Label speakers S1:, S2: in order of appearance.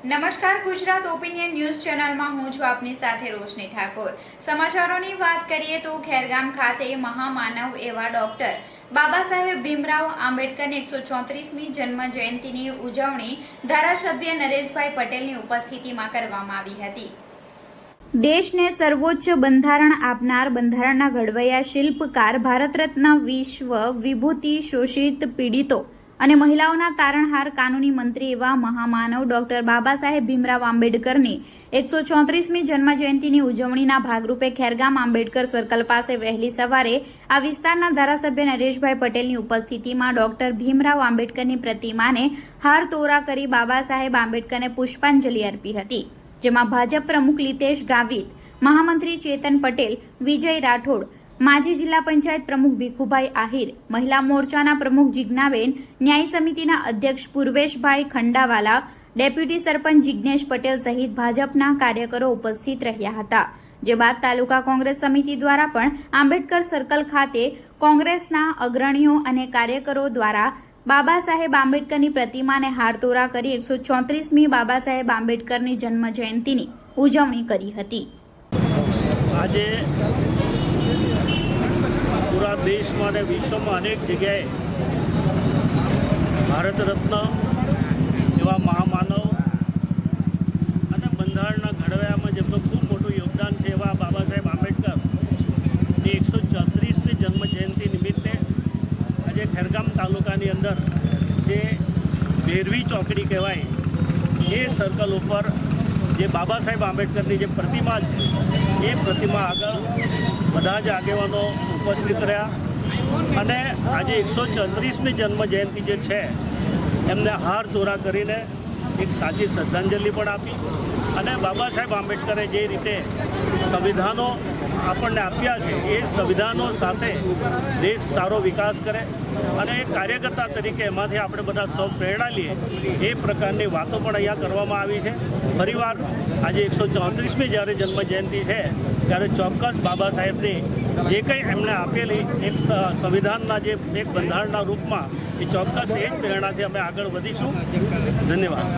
S1: નમસ્કાર, Gujarat opinion news ચેનલમાં હું છું આપની સાથે રોશની ઠાકોર। સમાચારોની વાત કરીએ તો ખેરગામ ખાતે મહામાનવ એવા ડોક્ટર બાબા સાહેબ ભીમરાવ આંબેડકરની 134મી જન્મ જયંતિની ઉજવણી ધારાસભ્ય નરેશભાઈ પટેલની ઉપસ્થિતિમાં કરવામાં આવી હતી। દેશને સર્વોચ્ચ બંધારણ આપનાર બંધારણના ઘડવૈયા શિલ્પકાર, ભારત રત્ન, વિશ્વ વિભૂતિ, શોષિત પીડિતો અને મહિલાઓના તારણહાર, કાનૂની મંત્રી એવા મહામાનવ ડોક્ટર બાબા સાહેબ ભીમરાવ આંબેડકરની 134મી જન્મજયંતિની ઉજવણીના ભાગરૂપે ખેરગામ આંબેડકર સર્કલ પાસે વહેલી સવારે આ વિસ્તારના ધારાસભ્ય નરેશભાઈ પટેલની ઉપસ્થિતિમાં ડોક્ટર ભીમરાવ આંબેડકરની પ્રતિમાને હાર તોરા કરી બાબા સાહેબ આંબેડકરને પુષ્પાંજલિ અર્પી હતી, જેમાં ભાજપ પ્રમુખ લિતેશ ગાવિત, મહામંત્રી ચેતન પટેલ, વિજય રાઠોડ, માજી જિલ્લા પંચાયત પ્રમુખ ભીખુભાઈ આહિર, મહિલા મોરચાના પ્રમુખ જીજ્ઞાબેન, ન્યાય સમિતિના અધ્યક્ષ પૂર્વેશભાઈ ખંડાવાલા, ડેપ્યુટી સરપંચ જિજ્ઞેશ પટેલ સહિત ભાજપના કાર્યકરો ઉપસ્થિત રહ્યા હતા। જે બાદ તાલુકા કોંગ્રેસ સમિતિ દ્વારા પણ આંબેડકર સર્કલ ખાતે કોંગ્રેસના અગ્રણીઓ અને કાર્યકરો દ્વારા બાબા સાહેબ આંબેડકરની પ્રતિમાને હારતોરા કરી 134મી બાબા સાહેબ આંબેડકરની જન્મ જયંતિની ઉજવણી કરી હતી।
S2: આજે पूरा देश में અને વિશ્વમાં અનેક જગ્યાએ ભારત રત્ન એવા મહામાનવ અને બંધારણના ઘડવૈયામાં જેમનું ખૂબ મોટું યોગદાન છે એવા બાબા સાહેબ આંબેડકરની 134મી જન્મ જયંતિ નિમિત્તે આજે ખેરગામ તાલુકાની અંદર જે ભેરવી ચોકડી કહેવાય એ સર્કલ ઉપર જે બાબા સાહેબ આંબેડકરની જે પ્રતિમા છે એ પ્રતિમા આગળ બધા જ આગેવાનો ઉપસ્થિત રહ્યા અને આજે 134મી જન્મ જયંતિ જે છે એમને હાર તોરા કરીને એક સાચી શ્રદ્ધાંજલિ પણ આપી અને બાબા સાહેબ આંબેડકરે જે રીતે સંવિધાનો આપણને આપ્યા છે એ સંવિધાનો સાથે દેશ સારો વિકાસ કરે અને એક કાર્યકર્તા તરીકે એમાંથી આપણે બધા સૌ પ્રેરણા લઈએ એ પ્રકારની વાતો પણ અહીંયા કરવામાં આવી છે। ફરીવાર આજે 134મી જ્યારે જન્મ જયંતિ છે ત્યારે ચોક્કસ બાબા સાહેબની જે કંઈ એમણે આપેલી એક સંવિધાનના જે એક બંધારણના રૂપમાં એ ચોક્કસ એ જ પ્રેરણાથી અમે આગળ વધીશું। ધન્યવાદ।